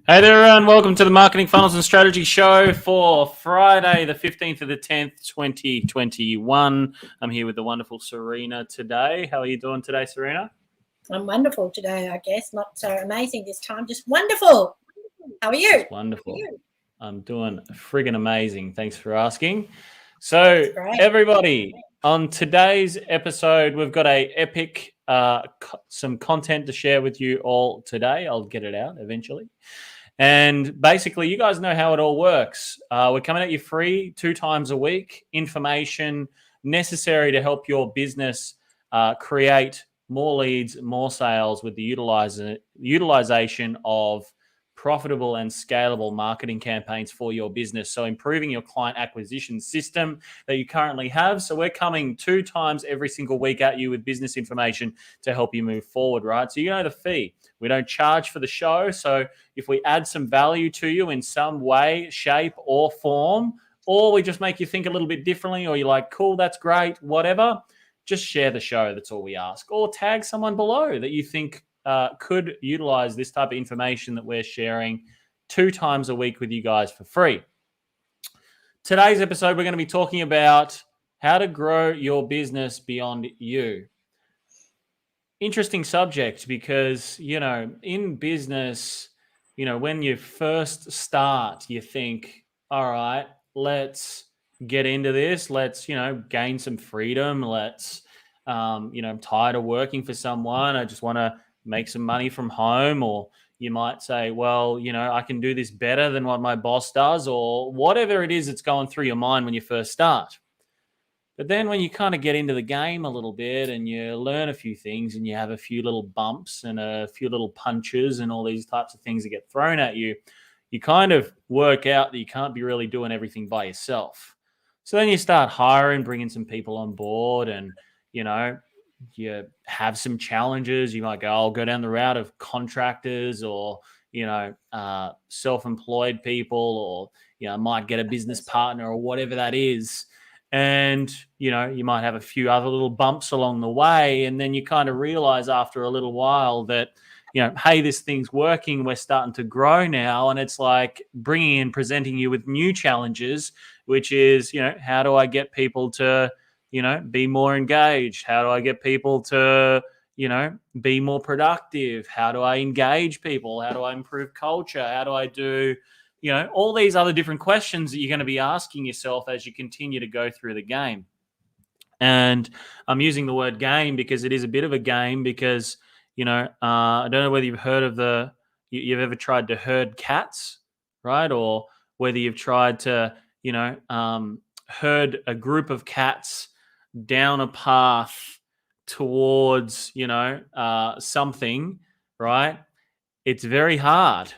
Hey there, everyone. Welcome to the Marketing Funnels and Strategy Show for Friday, the 15th of the 10th, 2021. I'm here with the wonderful Serena today. How are you doing today, Serena? I'm wonderful today, I guess. Not so amazing this time, just wonderful. How are you? Just wonderful. I'm doing friggin' amazing. Thanks for asking. So, That's great. everybody, on today's episode, we've got a epic, some content to share with you all today. I'll get it out eventually. And basically, you guys know how it all works. We're coming at you free 2 times a week, information necessary to help your business create more leads, more sales with the utilization of profitable and scalable marketing campaigns for your business. So improving your client acquisition system that you currently have. So we're coming 2 times every single week at you with business information to help you move forward, right? So you know the fee. We don't charge for the show. So if we add some value to you in some way, shape, or form, or we just make you think a little bit differently, or you're like, cool, that's great, whatever, just share the show. That's all we ask. Or tag someone below that you think could utilize this type of information that we're sharing 2 times a week with you guys for free. Today's episode, we're going to be talking about how to grow your business beyond you. Interesting subject because, in business, when you first start, you think, all right, let's get into this. Let's, gain some freedom. Let's, I'm tired of working for someone. I just want to make some money from home. Or you might say, well, I can do this better than what my boss does, or whatever it is that's going through your mind when you first start. But then when you kind of get into the game a little bit and you learn a few things and you have a few little bumps and a few little punches and all these types of things that get thrown at you, you kind of work out that you can't be really doing everything by yourself. So then you start hiring, bringing some people on board, and, you have some challenges. You might go, I'll go down the route of contractors or, self-employed people, or, might get a business partner or whatever that is. And, you might have a few other little bumps along the way. And then you kind of realize after a little while that, hey, this thing's working. We're starting to grow now. And it's like presenting you with new challenges, which is, how do I get people to, be more engaged? How do I get people to, be more productive? How do I engage people? How do I improve culture? How do I do all these other different questions that you're going to be asking yourself as you continue to go through the game. And I'm using the word game because it is a bit of a game because, I don't know whether you've heard of you've ever tried to herd cats, right? Or whether you've tried to, herd a group of cats down a path towards, something, right? It's very hard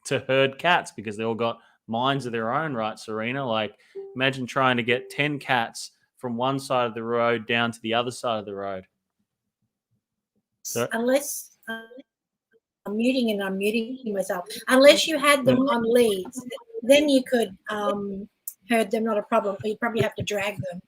to herd cats because they all got minds of their own, right, Serena? Like, imagine trying to get 10 cats from one side of the road down to the other side of the road. Unless I'm muting myself. Unless you had them on leads, then you could herd them, not a problem. But you probably have to drag them.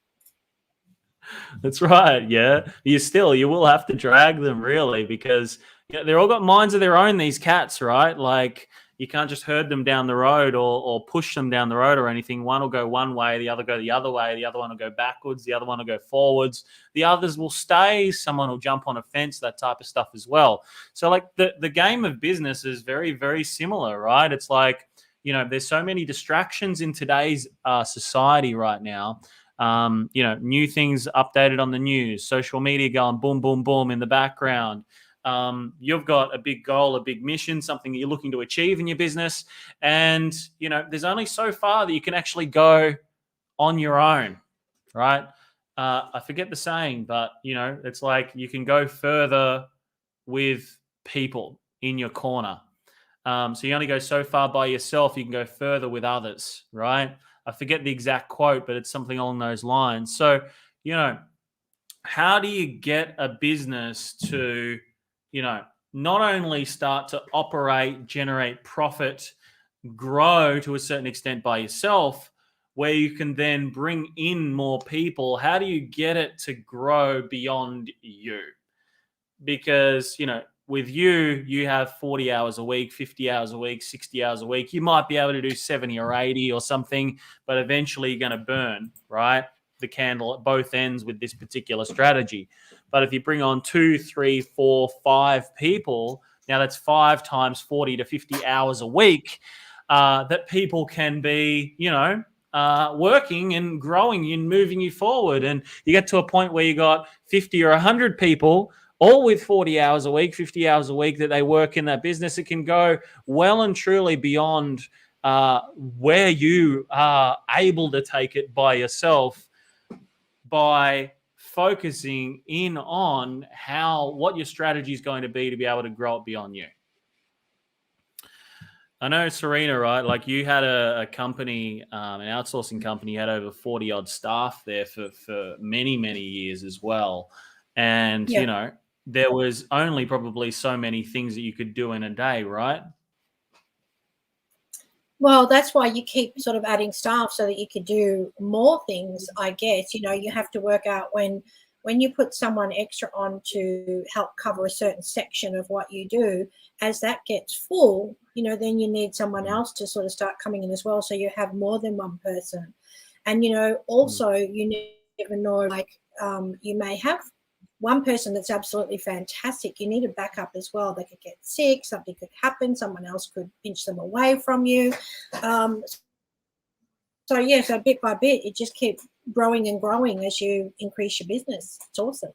That's right. Yeah, you will have to drag them really because they're all got minds of their own. These cats, right? Like, you can't just herd them down the road or push them down the road or anything. One will go one way, the other go the other way, the other one will go backwards, the other one will go forwards, the others will stay, someone will jump on a fence, that type of stuff as well. So like the game of business is very, very similar, right? It's like, there's so many distractions in today's society right now. New things updated on the news, social media going boom, boom, boom in the background. You've got a big goal, a big mission, something that you're looking to achieve in your business. And, there's only so far that you can actually go on your own, right? I forget the saying, but, it's like you can go further with people in your corner. So you only go so far by yourself. You can go further with others, right? I forget the exact quote, but it's something along those lines. So, how do you get a business to not only start to operate, generate profit, grow to a certain extent by yourself, where you can then bring in more people? How do you get it to grow beyond you? Because, with you have 40 hours a week, 50 hours a week, 60 hours a week. You might be able to do 70 or 80 or something, but eventually you're going to burn, right? The candle at both ends with this particular strategy. But if you bring on 2, 3, 4, 5 people, now that's 5 times 40 to 50 hours a week that people can be, working and growing and moving you forward. And you get to a point where you got 50 or 100 people all with 40 hours a week, 50 hours a week that they work in that business. It can go well and truly beyond where you are able to take it by yourself by focusing in on what your strategy is going to be able to grow it beyond you. I know, Serena, right? Like you had a company, an outsourcing company, you had over 40 odd staff there for many, many years as well. And, there was only probably so many things that you could do in a day, right? Well, that's why you keep sort of adding staff so that you could do more things, I guess. You have to work out when you put someone extra on to help cover a certain section of what you do, as that gets full, then you need someone else to sort of start coming in as well. So you have more than one person. And, also you never know, like you may have one person that's absolutely fantastic. You need a backup as well. They could get sick, something could happen, someone else could pinch them away from you. So bit by bit, you just keep growing and growing as you increase your business. It's awesome.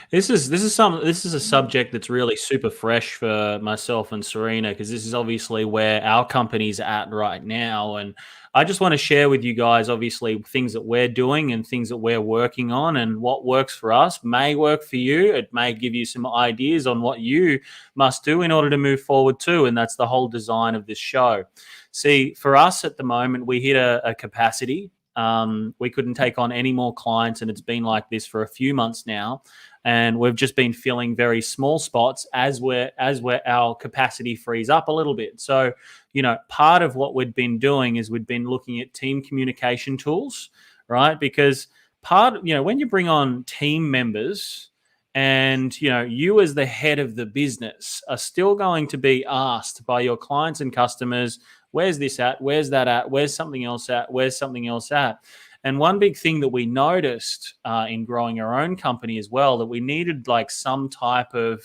This is a subject that's really super fresh for myself and Serena, because this is obviously where our company's at right now. And I just want to share with you guys, obviously, things that we're doing and things that we're working on, and what works for us may work for you. It may give you some ideas on what you must do in order to move forward too. And that's the whole design of this show. See, for us at the moment, we hit a capacity. We couldn't take on any more clients, and it's been like this for a few months now. And we've just been filling very small spots as our capacity frees up a little bit. So, part of what we'd been doing is we'd been looking at team communication tools, right? Because when you bring on team members, and you as the head of the business are still going to be asked by your clients and customers, where's this at? Where's that at? Where's something else at? Where's something else at? And one big thing that we noticed in growing our own company as well, that we needed like some type of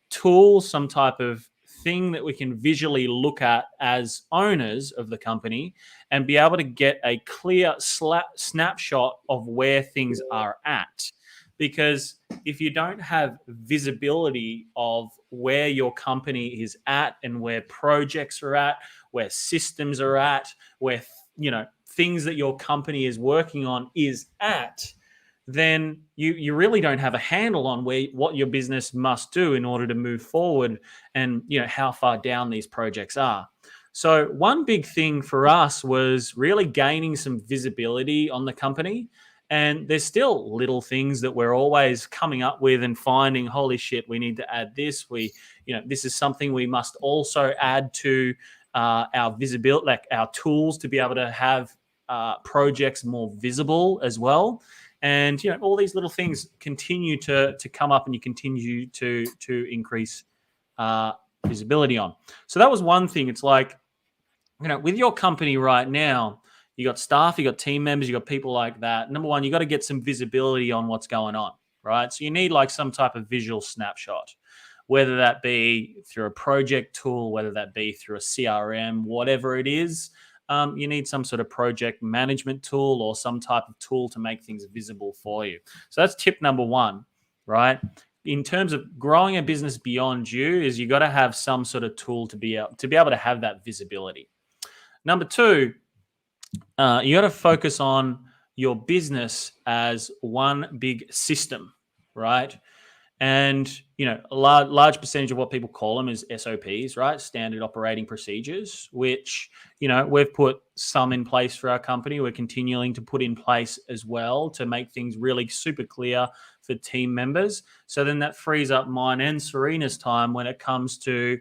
tool, some type of thing that we can visually look at as owners of the company and be able to get a clear snapshot of where things are at. Because if you don't have visibility of where your company is at and where projects are at, where systems are at, where, things that your company is working on is at, then you really don't have a handle on what your business must do in order to move forward, and, how far down these projects are. So one big thing for us was really gaining some visibility on the company. And there's still little things that we're always coming up with and finding, holy shit, we need to add this. This is something we must also add to our visibility, like our tools to be able to have projects more visible as well. And, all these little things continue to come up, and you continue to increase visibility on. So that was one thing. It's like, with your company right now, you got staff, you got team members, you got people like that. Number one, you got to get some visibility on what's going on, right? So you need like some type of visual snapshot, whether that be through a project tool, whether that be through a CRM, whatever it is. You need some sort of project management tool or some type of tool to make things visible for you. So that's tip number one, right? In terms of growing a business beyond you, is you got to have some sort of tool to be able to have that visibility. Number two, you got to focus on your business as one big system, right? And, a large percentage of what people call them is SOPs, right? Standard operating procedures, which, we've put some in place for our company. We're continuing to put in place as well to make things really super clear for team members. So then that frees up mine and Serena's time when it comes to,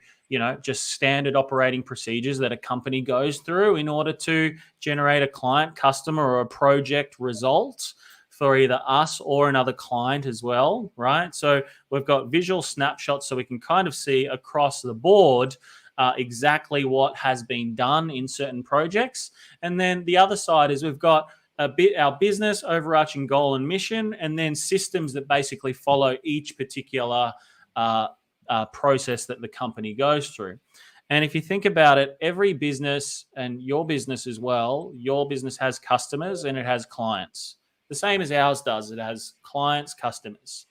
just standard operating procedures that a company goes through in order to generate a client, customer, or a project result for either us or another client as well, right? So we've got visual snapshots so we can kind of see across the board exactly what has been done in certain projects. And then the other side is we've got our business overarching goal and mission, and then systems that basically follow each particular process that the company goes through. And if you think about it, every business, and your business as well, your business has customers and it has clients. The same as ours does. It has clients, customers.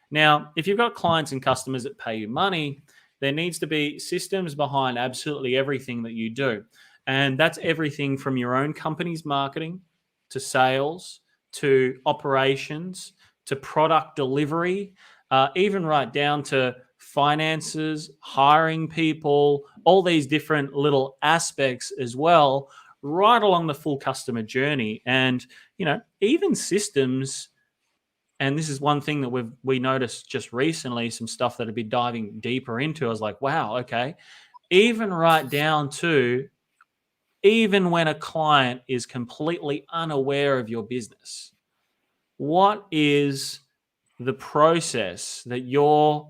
Now, if you've got clients and customers that pay you money, there needs to be systems behind absolutely everything that you do. And that's everything from your own company's marketing to sales to operations to product delivery, even right down to finances, hiring people, all these different little aspects as well, right along the full customer journey. And, even systems. And this is one thing that we noticed just recently, some stuff that I've been diving deeper into. I was like, wow, okay. Even right down to even when a client is completely unaware of your business, what is the process that your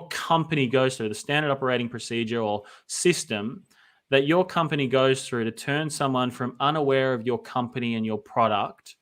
company goes through, the standard operating procedure or system that your company goes through to turn someone from unaware of your company and your product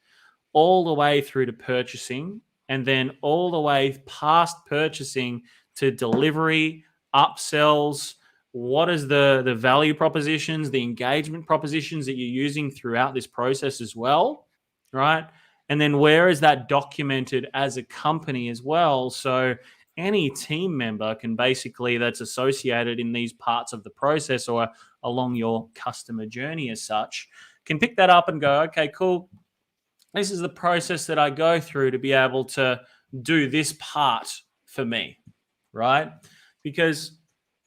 all the way through to purchasing, and then all the way past purchasing to delivery, upsells? What is the value propositions, the engagement propositions that you're using throughout this process as well, right? And then where is that documented as a company as well? So any team member can basically, that's associated in these parts of the process or along your customer journey as such, can pick that up and go, okay, cool. This is the process that I go through to be able to do this part for me, right? Because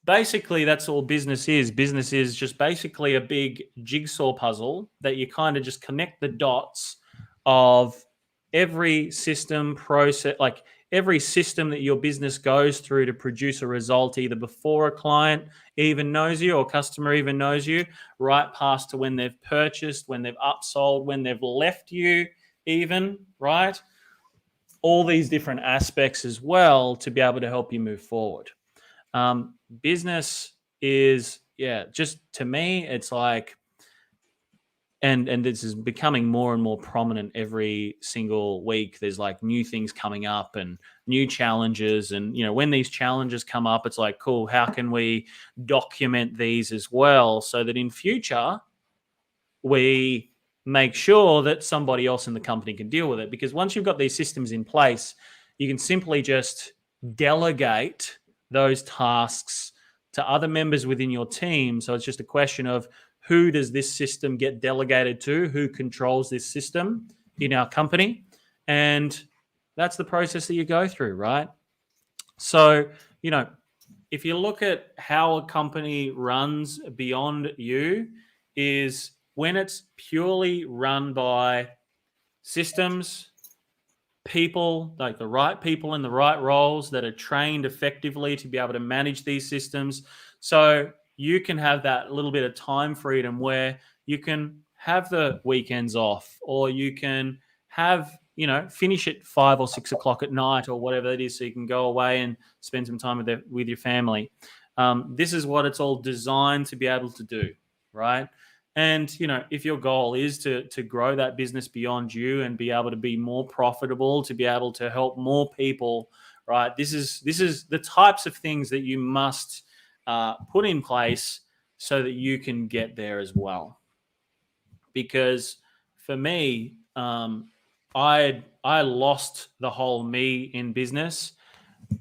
basically that's all business is. Business is just basically a big jigsaw puzzle that you kind of just connect the dots of every system process, like every system that your business goes through to produce a result, either before a client even knows you or customer even knows you, right past to when they've purchased, when they've upsold, when they've left you even, right? All these different aspects as well to be able to help you move forward. Business is, just to me, it's like, and this is becoming more and more prominent every single week. There's like new things coming up and new challenges. And, when these challenges come up, it's like, cool, how can we document these as well so that in future we make sure that somebody else in the company can deal with it? Because once you've got these systems in place, you can simply just delegate those tasks to other members within your team. So it's just a question of, who does this system get delegated to? Who controls this system in our company? And that's the process that you go through, right? So, if you look at how a company runs beyond you, is when it's purely run by systems, people, like the right people in the right roles that are trained effectively to be able to manage these systems. So you can have that little bit of time freedom where you can have the weekends off, or you can have, finish at 5 or 6 o'clock at night or whatever it is, so you can go away and spend some time with your family. This is what it's all designed to be able to do, right? And, if your goal is to grow that business beyond you and be able to be more profitable, to be able to help more people, right? This is the types of things that you must put in place so that you can get there as well. Because for me, I lost the whole me in business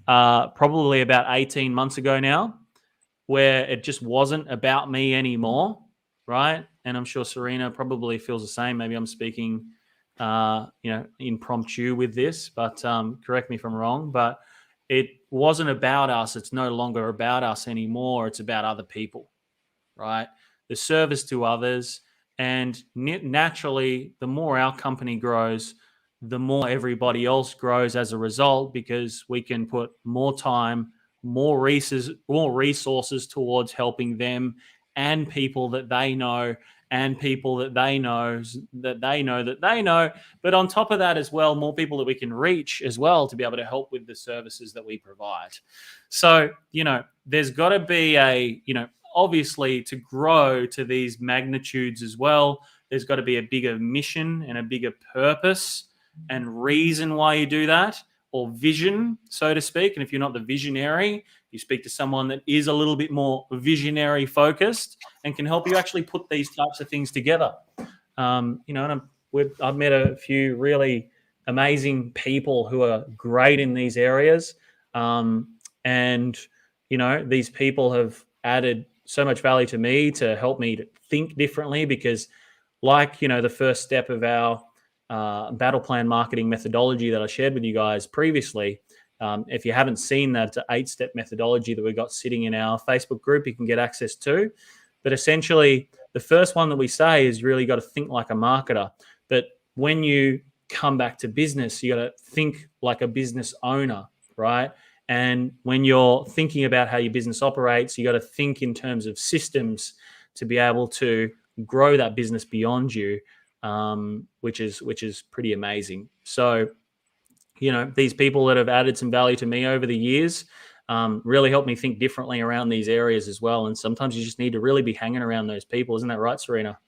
probably about 18 months ago now, where it just wasn't about me anymore, right? And I'm sure Serena probably feels the same. Maybe I'm speaking, impromptu with this, but correct me if I'm wrong. But it wasn't about us. It's no longer about us anymore. It's about other people, right? The service to others. And naturally, the more our company grows, the more everybody else grows as a result, because we can put more time, more resources towards helping them and people that they know and people that they know that they know. But on top of that as well, more people that we can reach as well to be able to help with the services that we provide. So, there's got to be obviously to grow to these magnitudes as well, there's got to be a bigger mission and a bigger purpose and reason why you do that, or vision, so to speak. And if you're not the visionary, you speak to someone that is a little bit more visionary focused and can help you actually put these types of things together. And I've met a few really amazing people who are great in these areas. And these people have added so much value to me to help me to think differently, because the first step of our battle plan marketing methodology that I shared with you guys previously, if you haven't seen that, it's an 8-step methodology that we've got sitting in our Facebook group you can get access to. But essentially, the first one that we say is really got to think like a marketer. But when you come back to business, you got to think like a business owner, right? And when you're thinking about how your business operates, you got to think in terms of systems to be able to grow that business beyond you, which is pretty amazing. So, these people that have added some value to me over the years really helped me think differently around these areas as well. And sometimes you just need to really be hanging around those people. Isn't that right, Serena?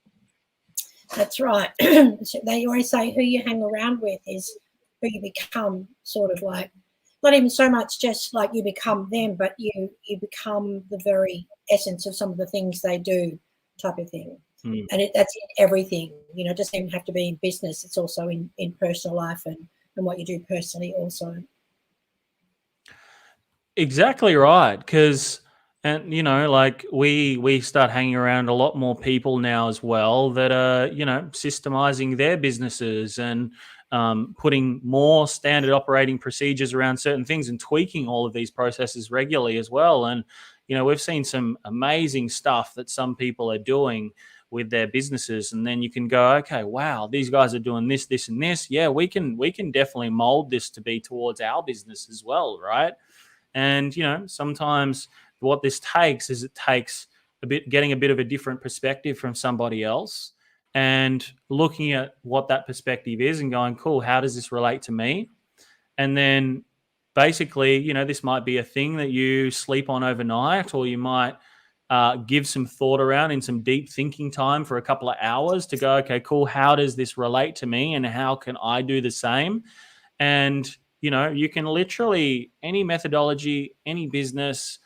That's right. They always say who you hang around with is who you become, sort of like, not even so much just like you become them, but you become the very essence of some of the things they do, type of thing. And that's in everything. It doesn't even have to be in business. It's also in personal life and what you do personally also. Exactly right. Because, we start hanging around a lot more people now as well that are, systemizing their businesses and putting more standard operating procedures around certain things and tweaking all of these processes regularly as well. And, we've seen some amazing stuff that some people are doing with their businesses, and then you can go, okay, wow, these guys are doing this, this, and this. Yeah, we can definitely mold this to be towards our business as well, right? And sometimes what this takes is getting a bit of a different perspective from somebody else, and looking at what that perspective is and going, cool, how does this relate to me? And then basically, this might be a thing that you sleep on overnight, or you might give some thought around in some deep thinking time for a couple of hours to go, okay, cool, how does this relate to me and how can I do the same? And, you can literally, any methodology, any business,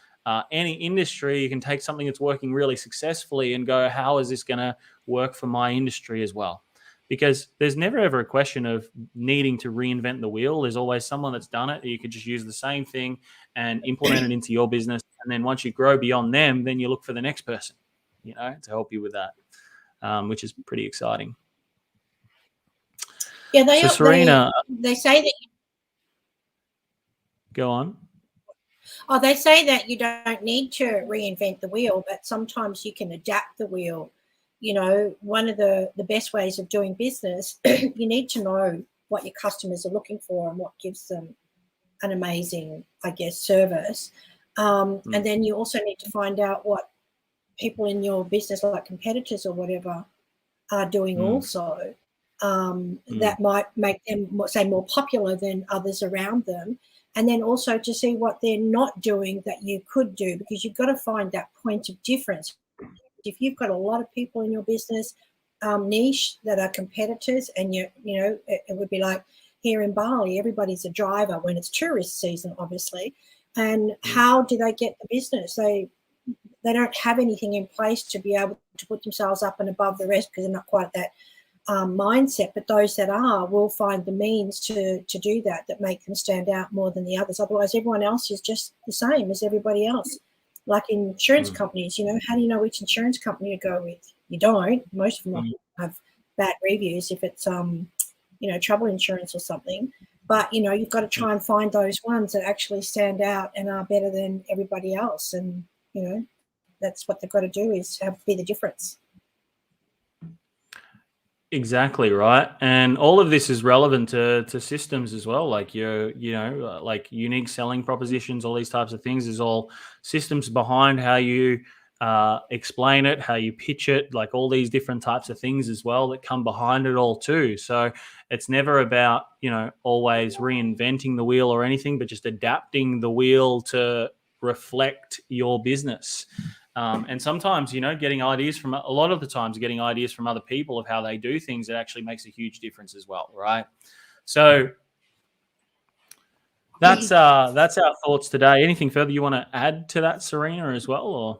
any industry, you can take something that's working really successfully and go, how is this going to work for my industry as well? Because there's never ever a question of needing to reinvent the wheel. There's always someone that's done it. You could just use the same thing and implement it into your business. And then once you grow beyond them, then you look for the next person, to help you with that, which is pretty exciting. Yeah, Serena, they say that. Go on. Oh, they say that you don't need to reinvent the wheel, but sometimes you can adapt the wheel. One of the best ways of doing business, you need to know what your customers are looking for and what gives them an amazing, service. And then you also need to find out what people in your business, like competitors or whatever, are doing also. That might make them, more popular than others around them. And then also to see what they're not doing that you could do, because you've got to find that point of difference. If you've got a lot of people in your business niche that are competitors, and it would be like here in Bali, everybody's a driver when it's tourist season, obviously. And how do they get the business? They don't have anything in place to be able to put themselves up and above the rest, because they're not quite that mindset. But those that are will find the means to do that make them stand out more than the others. Otherwise, everyone else is just the same as everybody else. Like insurance companies, how do you know which insurance company to go with? You don't. Most of them have bad reviews if it's, trouble insurance or something. But, you've got to try and find those ones that actually stand out and are better than everybody else. And, that's what they've got to do, is be the difference. Exactly right. And all of this is relevant to systems as well. Like like unique selling propositions, all these types of things is all systems behind how you explain it, how you pitch it, like all these different types of things as well that come behind it all too. So it's never about, always reinventing the wheel or anything, but just adapting the wheel to reflect your business. And sometimes, getting ideas from a lot of the times, getting ideas from other people of how they do things, it actually makes a huge difference as well, right? So that's our thoughts today. Anything further you want to add to that, Serena, as well, or?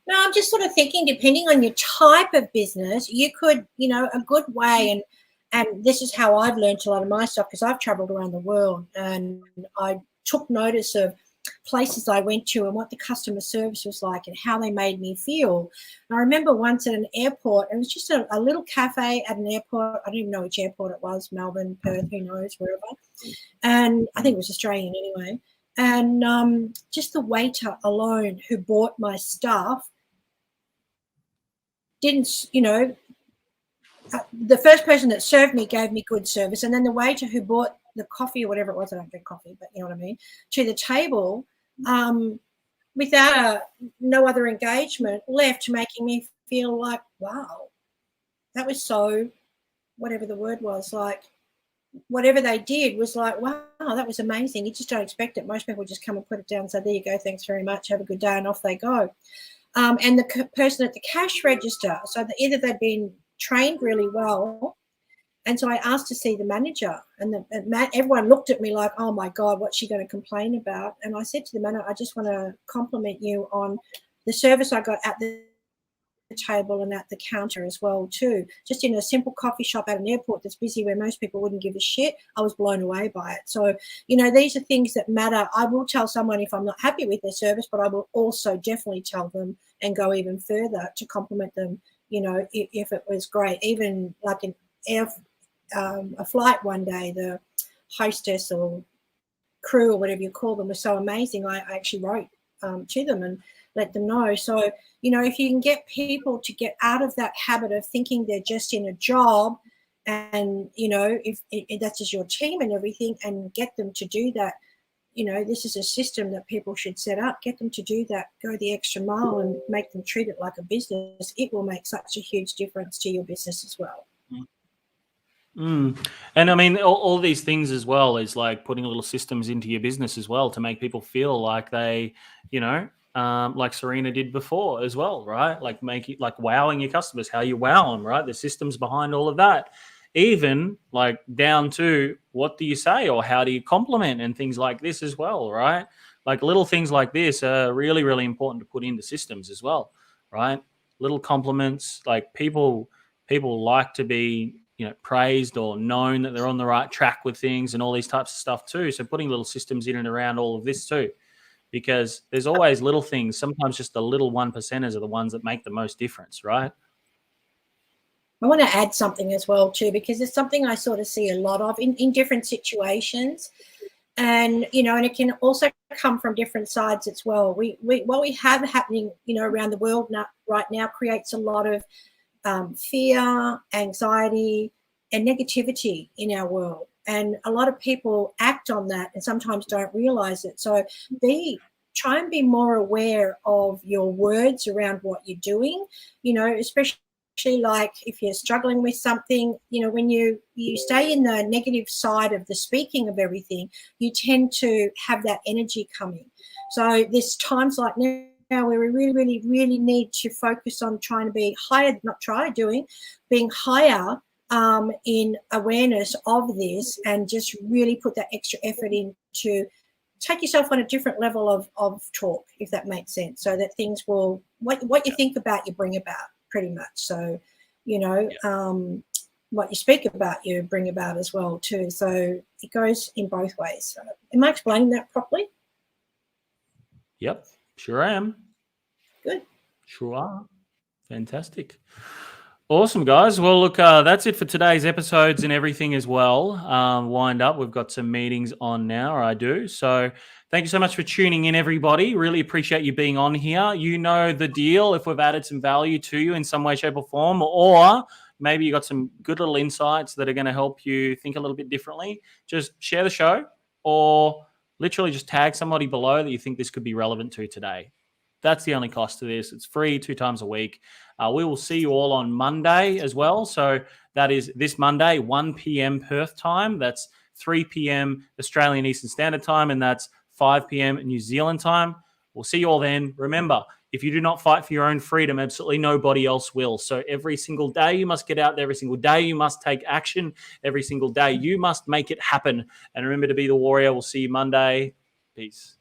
No, I'm just sort of thinking, depending on your type of business, you could, a good way, and this is how I've learned a lot of my stuff, because I've traveled around the world and I took notice of places I went to and what the customer service was like and how they made me feel. And I remember once at an airport, it was just a little cafe at an airport. I don't even know which airport it was, Melbourne, Perth, who knows, wherever. And I think it was Australian anyway. And just the waiter alone who bought my stuff didn't, the first person that served me gave me good service, and then the waiter who bought the coffee or whatever it was, I don't drink coffee, but you know what I mean, to the table, without no other engagement, left making me feel like, wow, that was so, whatever the word was, like whatever they did was like, wow, that was amazing. You just don't expect it. Most people just come and put it down and say, there you go, thanks very much, have a good day, and off they go. And the person at the cash register, so that either they'd been trained really well, and so I asked to see the manager, and everyone looked at me like, oh my God, what's she going to complain about? And I said to the manager, I just want to compliment you on the service I got at the table and at the counter as well too. Just in a simple coffee shop at an airport that's busy where most people wouldn't give a shit, I was blown away by it. So, these are things that matter. I will tell someone if I'm not happy with their service, but I will also definitely tell them and go even further to compliment them, if it was great. Even like a flight one day, the hostess or crew or whatever you call them was so amazing. I actually wrote to them and let them know. So, if you can get people to get out of that habit of thinking they're just in a job and, if that's just your team and everything, and get them to do that, this is a system that people should set up, get them to do that, go the extra mile and make them treat it like a business. It will make such a huge difference to your business as well. And I mean, all these things as well is like putting little systems into your business as well to make people feel like they, like Serena did before as well, right? Like wowing your customers, how you wow them, right? The systems behind all of that, even like down to what do you say or how do you compliment and things like this as well, right? Like little things like this are really, really important to put into systems as well, right? Little compliments, like people like to be praised or known that they're on the right track with things and all these types of stuff too. So putting little systems in and around all of this too, because there's always little things. Sometimes just the little 1%ers are the ones that make the most difference, right? I want to add something as well too, because it's something I sort of see a lot of in different situations. And, and it can also come from different sides as well. What we have happening, around the world right now creates a lot of fear, anxiety, and negativity in our world. And a lot of people act on that and sometimes don't realize it. So try and be more aware of your words around what you're doing, especially like if you're struggling with something, when you stay in the negative side of the speaking of everything, you tend to have that energy coming. So there's times like now where we really, really, really need to focus on trying to be higher, being higher in awareness of this, and just really put that extra effort in to take yourself on a different level of talk, if that makes sense, so that things will, what you think about, you bring about pretty much. So, what you speak about, you bring about as well too. So it goes in both ways. So, am I explaining that properly? Yep, sure am. Good. Sure are. Fantastic. Awesome, guys. Well, look, that's it for today's episodes and everything as well. Wind up. We've got some meetings on now, or I do. So thank you so much for tuning in, everybody. Really appreciate you being on here. You know the deal. If we've added some value to you in some way, shape, or form, or maybe you got some good little insights that are going to help you think a little bit differently, just share the show or literally just tag somebody below that you think this could be relevant to today. That's the only cost to this. It's free 2 times a week. We will see you all on Monday as well. So that is this Monday, 1 p.m. Perth time. That's 3 p.m. Australian Eastern Standard Time, and that's 5 p.m. New Zealand time. We'll see you all then. Remember, if you do not fight for your own freedom, absolutely nobody else will. So every single day you must get out there. Every single day you must take action. Every single day you must make it happen. And remember to be the warrior. We'll see you Monday. Peace.